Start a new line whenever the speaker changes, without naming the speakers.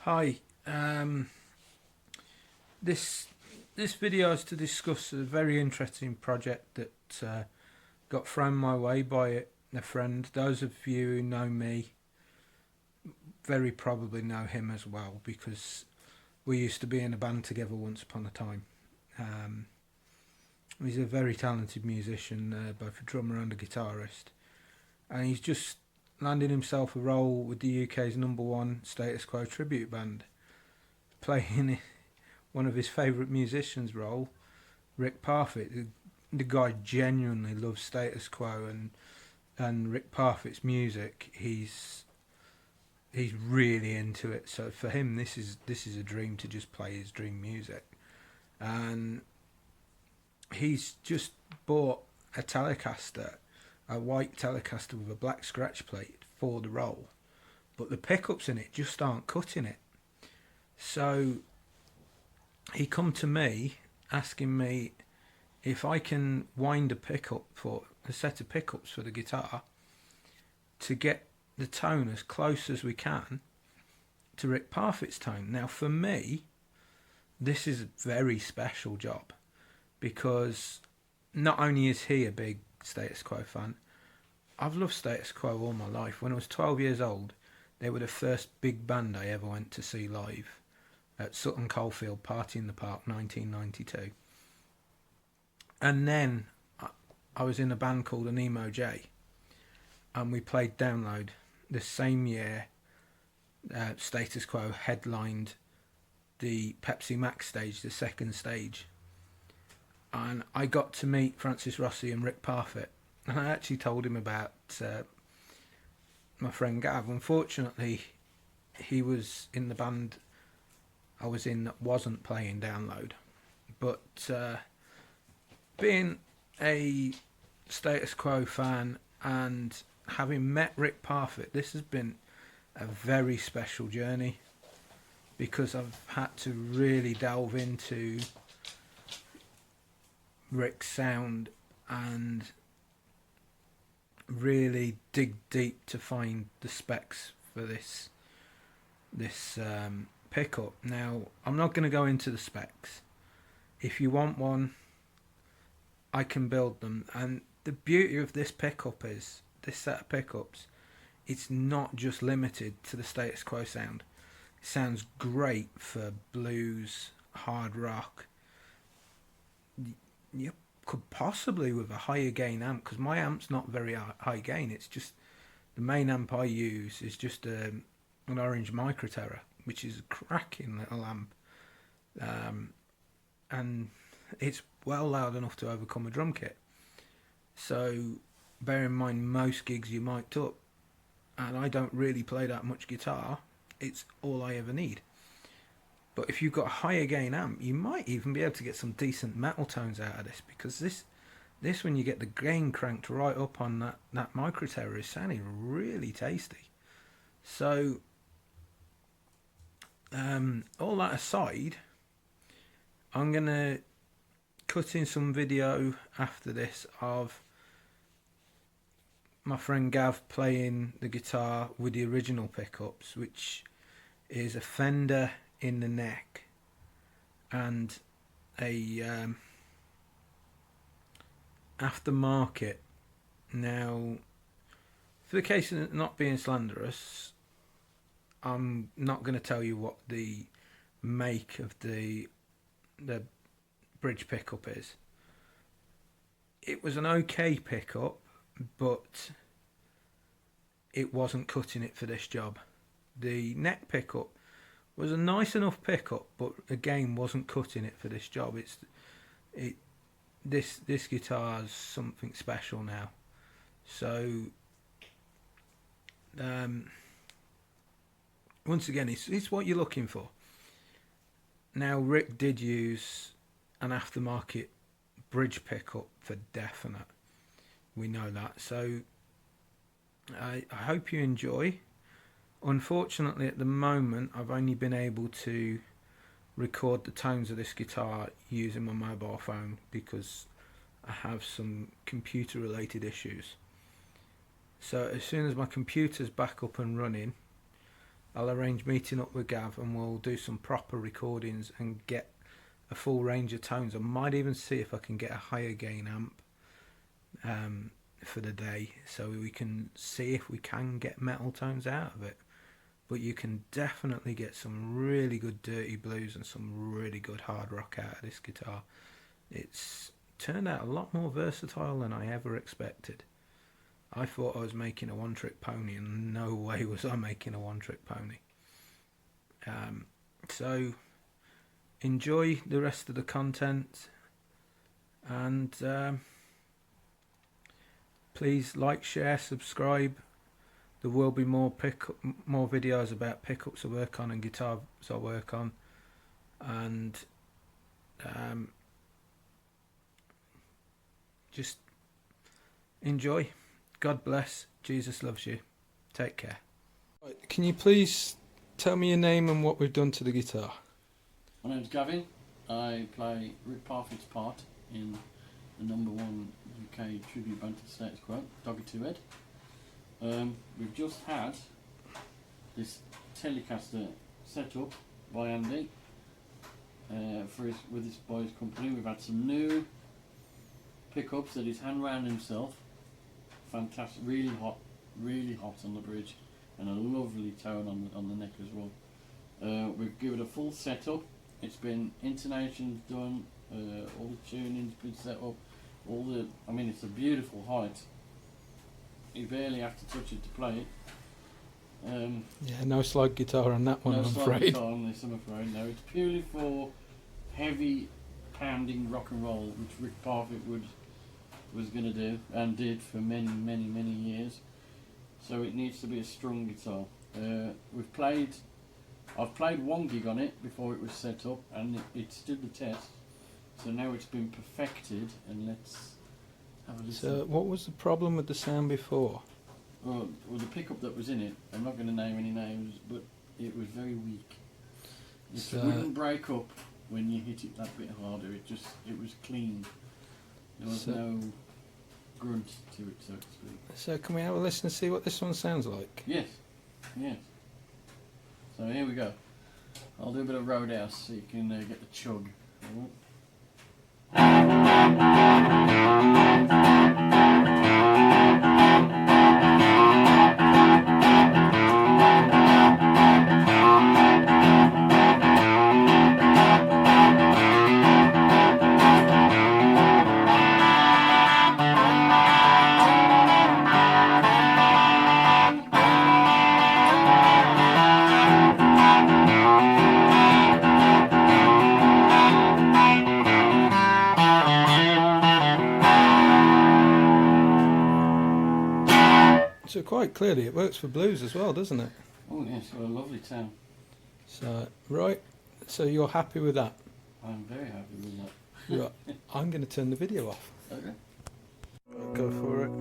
Hi, this this video is to discuss a very interesting project that got thrown my way by a friend. Those of you who know me very probably know him as well because we used to be in a band together once upon a time. Um, he's a very talented musician, both a drummer and a guitarist, and he's just landed himself a role with the UK's number one Status Quo tribute band, playing one of his favourite musicians' role, Rick Parfitt. The guy genuinely loves Status Quo and Rick Parfitt's music. He's really into it. So for him, this is a dream to just play his dream music, and he's just bought a Telecaster, a white Telecaster with a black scratch plate for the role, but the pickups in it just aren't cutting it. So he come to me asking me if I can wind a set of pickups for the guitar to get the tone as close as we can to Rick Parfitt's tone. Now for me, this is a very special job because not only is he a big Status Quo fan, I've loved Status Quo all my life. When I was 12 years old, they were the first big band I ever went to see live at Sutton Coldfield Party in the Park, 1992. And then I was in a band called an Emo J, and we played Download the same year. Status Quo headlined the Pepsi Max stage, the second stage, and I got to meet Francis Rossi and Rick Parfitt, and I actually told him about my friend Gav. Unfortunately, he was in the band I was in that wasn't playing Download, but being a Status Quo fan and having met Rick Parfitt, this has been a very special journey because I've had to really delve into Rick's sound and really dig deep to find the specs for this pickup. Now, I'm not going to go into the specs. If you want one, I can build them. And the beauty of this pickup is, this set of pickups, it's not just limited to the Status Quo sound. It sounds great for blues, hard rock. You could possibly with a higher gain amp, because my amp's not very high gain. It's just the main amp I use is just an Orange Micro Terror, which is a cracking little amp, and it's well loud enough to overcome a drum kit. So bear in mind, most gigs you mic'd up, and I don't really play that much guitar. It's all I ever need. But if you've got a higher gain amp, you might even be able to get some decent metal tones out of this, because this when you get the gain cranked right up on that Micro Terror is sounding really tasty. So all that aside, I'm gonna cut in some video after this of my friend Gav playing the guitar with the original pickups, which is a Fender in the neck and a aftermarket. Now, for the case of not being slanderous, I'm not going to tell you what the make of the bridge pickup is. It was an okay pickup, but it wasn't cutting it for this job. The neck pickup was a nice enough pickup, but again wasn't cutting it for this job. This guitar's something special now. So once again, it's what you're looking for. Now, Rick did use an aftermarket bridge pickup for definite. We know that. So I hope you enjoy. Unfortunately, at the moment, I've only been able to record the tones of this guitar using my mobile phone because I have some computer related issues. So as soon as my computer's back up and running, I'll arrange meeting up with Gav and we'll do some proper recordings and get a full range of tones. I might even see if I can get a higher gain amp for the day, so we can see if we can get metal tones out of it. But you can definitely get some really good dirty blues and some really good hard rock out of this guitar. It's turned out a lot more versatile than I ever expected. I thought I was making a one-trick pony, and no way was I making a one-trick pony. So enjoy the rest of the content, and please like, share, subscribe. There will be more videos about pickups I work on and guitars I work on, and just enjoy. God bless. Jesus loves you. Take care. Right, can you please tell me your name and what we've done to the guitar?
My name's Gavin. I play Rick Parfitt's part in the #1 UK tribute band to Status Quo, Doggy Two Head. We've just had this Telecaster set up by Andy with his boys' company. We've had some new pickups that he's hand wound himself. Fantastic, really hot on the bridge, and a lovely tone on the neck as well. We've given it a full setup. It's been intonations done, all the tuning's been set up, I mean, it's a beautiful height. You barely have to touch it to play it.
Yeah, no slide guitar on that one,
no
I'm
slide
afraid.
guitar on this, I'm afraid. No, it's purely for heavy pounding rock and roll, which Rick Parfitt was going to do and did for many years. So it needs to be a strong guitar. I've played one gig on it before it was set up, and it stood the test. So now it's been perfected, and let's have a listen.
So what was the problem with the sound before?
Well, the pickup that was in it, I'm not going to name any names, but it was very weak. It wouldn't break up when you hit it that bit harder. It was clean. There was no grunt to it, so to speak.
So can we have a listen and see what this one sounds like?
Yes. So here we go. I'll do a bit of Roadhouse so you can get the chug.
So quite clearly it works for blues as well, doesn't it?
Oh yes, what a lovely tone.
So, right, so you're happy with that?
I'm very happy with that.
Right, I'm going to turn the video off.
Okay.
Go for it.